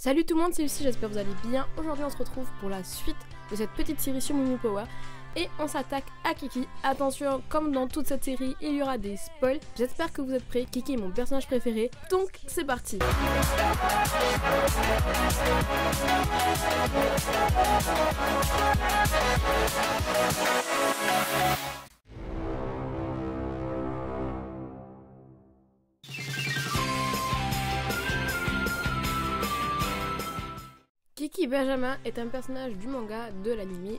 Salut tout le monde, c'est Lucie, j'espère que vous allez bien. Aujourd'hui on se retrouve pour la suite de cette petite série sur Mew Mew Power. Et on s'attaque à Kiki. Attention, comme dans toute cette série, il y aura des spoils. J'espère que vous êtes prêts. Kiki est mon personnage préféré. Donc c'est parti. Kiki Benjamin est un personnage du manga de l'anime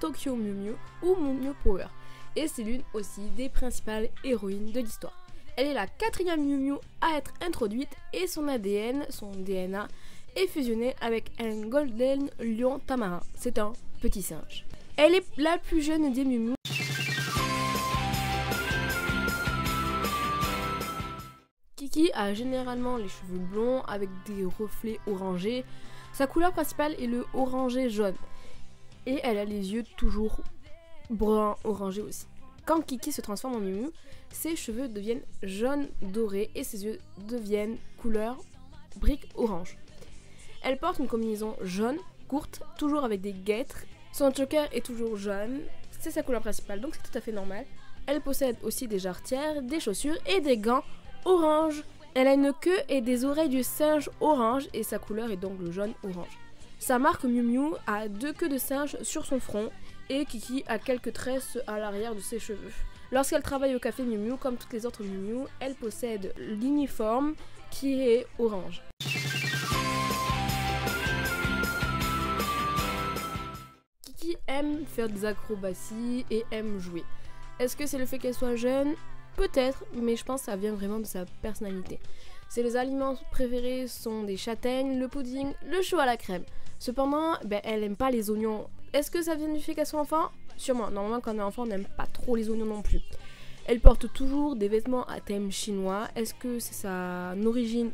Tokyo Mew Mew ou Mew Mew Power, et c'est l'une aussi des principales héroïnes de l'histoire. Elle est la 4e Mew Mew à être introduite et son ADN, son DNA, est fusionné avec un Golden Lion Tamarin. C'est un petit singe. Elle est la plus jeune des Mew Mew. Kiki a généralement les cheveux blonds avec des reflets orangés. Sa couleur principale est le orangé jaune. Et elle a les yeux toujours brun orangé aussi. Quand Kiki se transforme en Mew Mew, ses cheveux deviennent jaune doré et ses yeux deviennent couleur brique orange. Elle porte une combinaison jaune, courte, toujours avec des guêtres. Son choker est toujours jaune, c'est sa couleur principale, donc c'est tout à fait normal. Elle possède aussi des jarretières, des chaussures et des gants orange. Elle a une queue et des oreilles du singe orange et sa couleur est donc le jaune orange. Sa marque Mew Mew a 2 queues de singe sur son front et Kiki a quelques tresses à l'arrière de ses cheveux. Lorsqu'elle travaille au café Mew Mew, comme toutes les autres Mew Mew, elle possède l'uniforme qui est orange. Kiki aime faire des acrobaties et aime jouer. Est-ce que c'est le fait qu'elle soit jeune ? Peut-être, mais je pense que ça vient vraiment de sa personnalité. Ses aliments préférés sont des châtaignes, le pudding, le chou à la crème. Cependant, elle aime pas les oignons. Est-ce que ça vient du fait qu'elle soit enfant ? Sûrement. Normalement, quand on est enfant, on n'aime pas trop les oignons non plus. Elle porte toujours des vêtements à thème chinois. Est-ce que c'est sa origine ?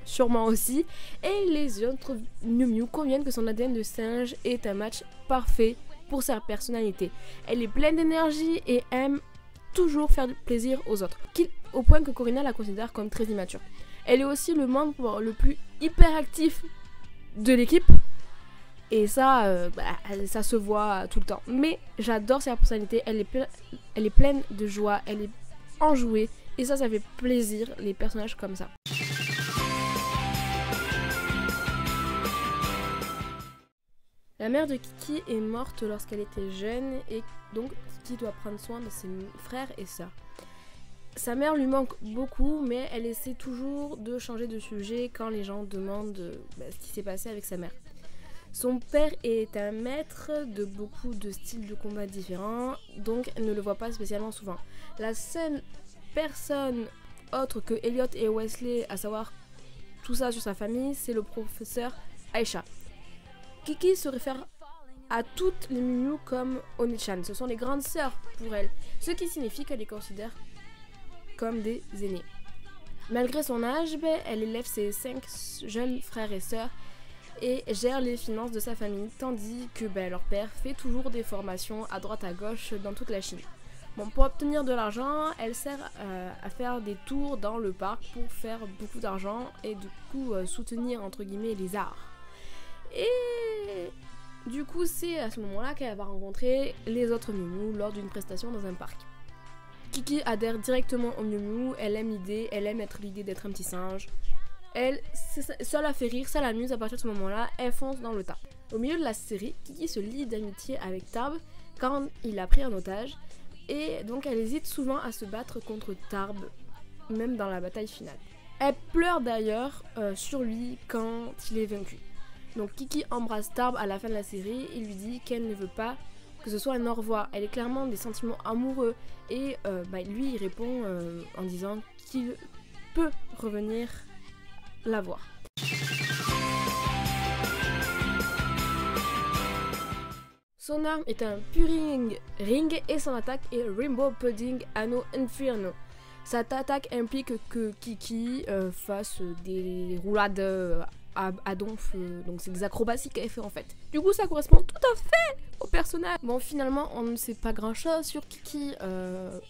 Sûrement aussi. Et les autres Mew Mew conviennent que son ADN de singe est un match parfait pour sa personnalité. Elle est pleine d'énergie et aime toujours faire plaisir aux autres, au point que Corina la considère comme très immature. Elle est aussi le membre le plus hyperactif de l'équipe, et ça, ça se voit tout le temps. Mais j'adore sa personnalité, elle est pleine de joie, elle est enjouée, et ça fait plaisir, les personnages comme ça. La mère de Kiki est morte lorsqu'elle était jeune et donc Kiki doit prendre soin de ses frères et sœurs. Sa mère lui manque beaucoup, mais elle essaie toujours de changer de sujet quand les gens demandent ce qui s'est passé avec sa mère. Son père est un maître de beaucoup de styles de combat différents, donc elle ne le voit pas spécialement souvent. La seule personne autre que Elliot et Wesley à savoir tout ça sur sa famille, c'est le professeur Aisha. Kiki se réfère à toutes les Mew Mew comme Oni-chan, ce sont les grandes sœurs pour elle, ce qui signifie qu'elle les considère comme des aînés. Malgré son âge, elle élève ses 5 jeunes frères et sœurs et gère les finances de sa famille, tandis que leur père fait toujours des formations à droite à gauche dans toute la Chine. Pour obtenir de l'argent, elle sert à faire des tours dans le parc pour faire beaucoup d'argent et du coup soutenir entre guillemets les arts. Et du coup, c'est à ce moment-là qu'elle va rencontrer les autres Mew Mew lors d'une prestation dans un parc. Kiki adhère directement au Mew Mew, elle aime l'idée, elle aime l'idée d'être un petit singe. Ça la fait rire, ça l'amuse. À partir de ce moment-là, elle fonce dans le tas. Au milieu de la série, Kiki se lie d'amitié avec Tarb quand il a pris un otage. Et donc elle hésite souvent à se battre contre Tarb, même dans la bataille finale. Elle pleure d'ailleurs sur lui quand il est vaincu. Donc Kiki embrasse Tarb à la fin de la série et lui dit qu'elle ne veut pas que ce soit un au revoir. Elle est clairement des sentiments amoureux et lui il répond en disant qu'il peut revenir la voir. Son arme est un Puring Ring et son attaque est Rainbow Pudding Anno Inferno. Cette attaque implique que Kiki fasse des roulades à donf, donc c'est des acrobaties qu'elle fait en fait. Du coup ça correspond tout à fait au personnage personnage. Bon, finalement, on ne sait pas grand chose sur Kiki,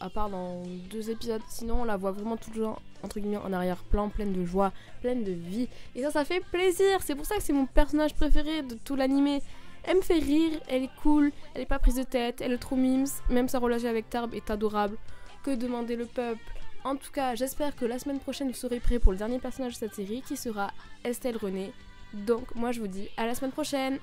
à part dans 2 épisodes. Sinon, on la voit vraiment toujours, entre guillemets, en arrière-plan, pleine de joie, pleine de vie. Et ça fait plaisir. C'est pour ça que c'est mon personnage préféré de tout l'animé. Elle me fait rire, elle est cool, elle est pas prise de tête, elle est trop mimes. Même sa relation avec Tarb est adorable. Que demander le peuple? En tout cas, j'espère que la semaine prochaine, vous serez prêts pour le dernier personnage de cette série, qui sera Estelle Renée. Donc, moi, je vous dis à la semaine prochaine.